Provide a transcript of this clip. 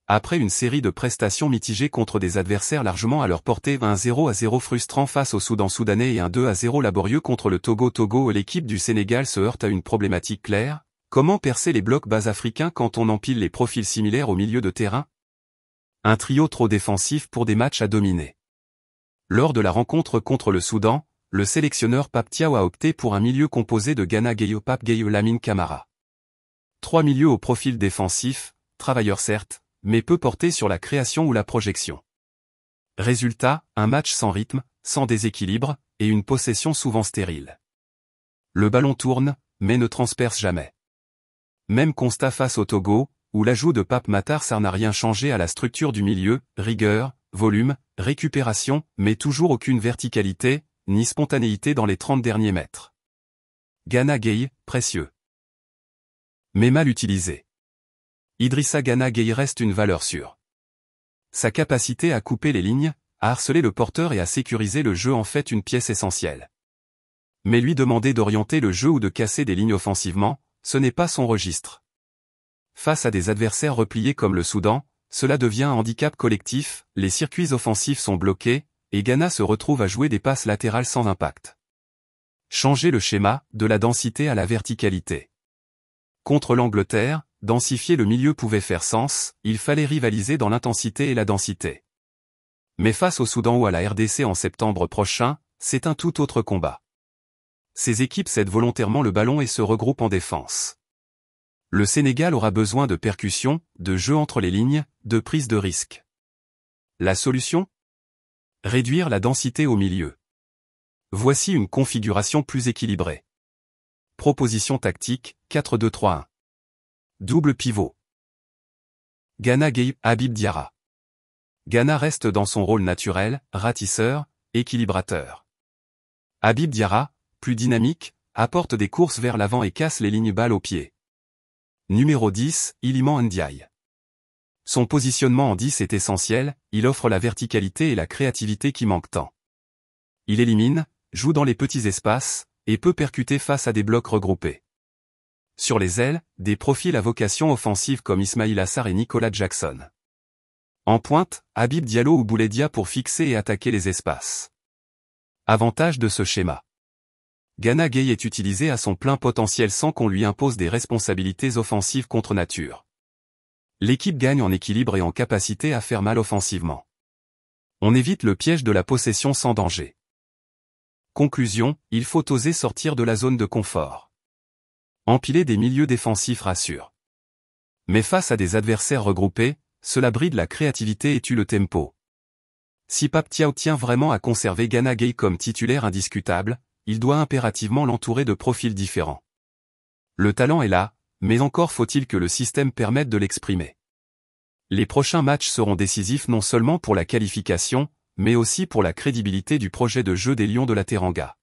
Après une série de prestations mitigées contre des adversaires largement à leur portée, un 0-0 frustrant face au Soudan soudanais et un 2-0 laborieux contre le Togo, l'équipe du Sénégal se heurte à une problématique claire. Comment percer les blocs bas africains quand on empile les profils similaires au milieu de terrain? Un trio trop défensif pour des matchs à dominer. Lors de la rencontre contre le Soudan, le sélectionneur Pape Thiaw a opté pour un milieu composé de Gana Gueye, Pape Gueye, Lamine Camara. 3 milieux au profil défensif, travailleurs certes, mais peu portés sur la création ou la projection. Résultat, un match sans rythme, sans déséquilibre, et une possession souvent stérile. Le ballon tourne, mais ne transperce jamais. Même constat face au Togo, où l'ajout de Pape Matar Sarr n'a rien changé à la structure du milieu, rigueur, volume, récupération, mais toujours aucune verticalité, ni spontanéité dans les 30 derniers mètres. Gana Gueye, précieux. Mais mal utilisé. Idrissa Gana Gueye reste une valeur sûre. Sa capacité à couper les lignes, à harceler le porteur et à sécuriser le jeu en fait une pièce essentielle. Mais lui demander d'orienter le jeu ou de casser des lignes offensivement, ce n'est pas son registre. Face à des adversaires repliés comme le Soudan, cela devient un handicap collectif, les circuits offensifs sont bloqués, et Gana se retrouve à jouer des passes latérales sans impact. Changer le schéma, de la densité à la verticalité. Contre l'Angleterre, densifier le milieu pouvait faire sens, il fallait rivaliser dans l'intensité et la densité. Mais face au Soudan ou à la RDC en septembre prochain, c'est un tout autre combat. Ces équipes cèdent volontairement le ballon et se regroupent en défense. Le Sénégal aura besoin de percussions, de jeu entre les lignes, de prise de risque. La solution? Réduire la densité au milieu. Voici une configuration plus équilibrée. Proposition tactique, 4-2-3-1. Double pivot. Gana Gueye, Habib Diarra. Gana reste dans son rôle naturel, ratisseur, équilibrateur. Habib Diarra, plus dynamique, apporte des courses vers l'avant et casse les lignes balles au pied. Numéro 10, Iliman Ndiaye. Son positionnement en 10 est essentiel, il offre la verticalité et la créativité qui manquent tant. Il élimine, joue dans les petits espaces, et peut percuter face à des blocs regroupés. Sur les ailes, des profils à vocation offensive comme Ismaïla Sarr et Nicolas Jackson. En pointe, Habib Diallo ou Boulaye pour fixer et attaquer les espaces. Avantage de ce schéma. Gana Gueye est utilisé à son plein potentiel sans qu'on lui impose des responsabilités offensives contre nature. L'équipe gagne en équilibre et en capacité à faire mal offensivement. On évite le piège de la possession sans danger. Conclusion, il faut oser sortir de la zone de confort. Empiler des milieux défensifs rassure. Mais face à des adversaires regroupés, cela bride la créativité et tue le tempo. Si Pape Thiaw tient vraiment à conserver Gana Gueye comme titulaire indiscutable, il doit impérativement l'entourer de profils différents. Le talent est là, mais encore faut-il que le système permette de l'exprimer. Les prochains matchs seront décisifs non seulement pour la qualification, mais aussi pour la crédibilité du projet de jeu des Lions de la Teranga.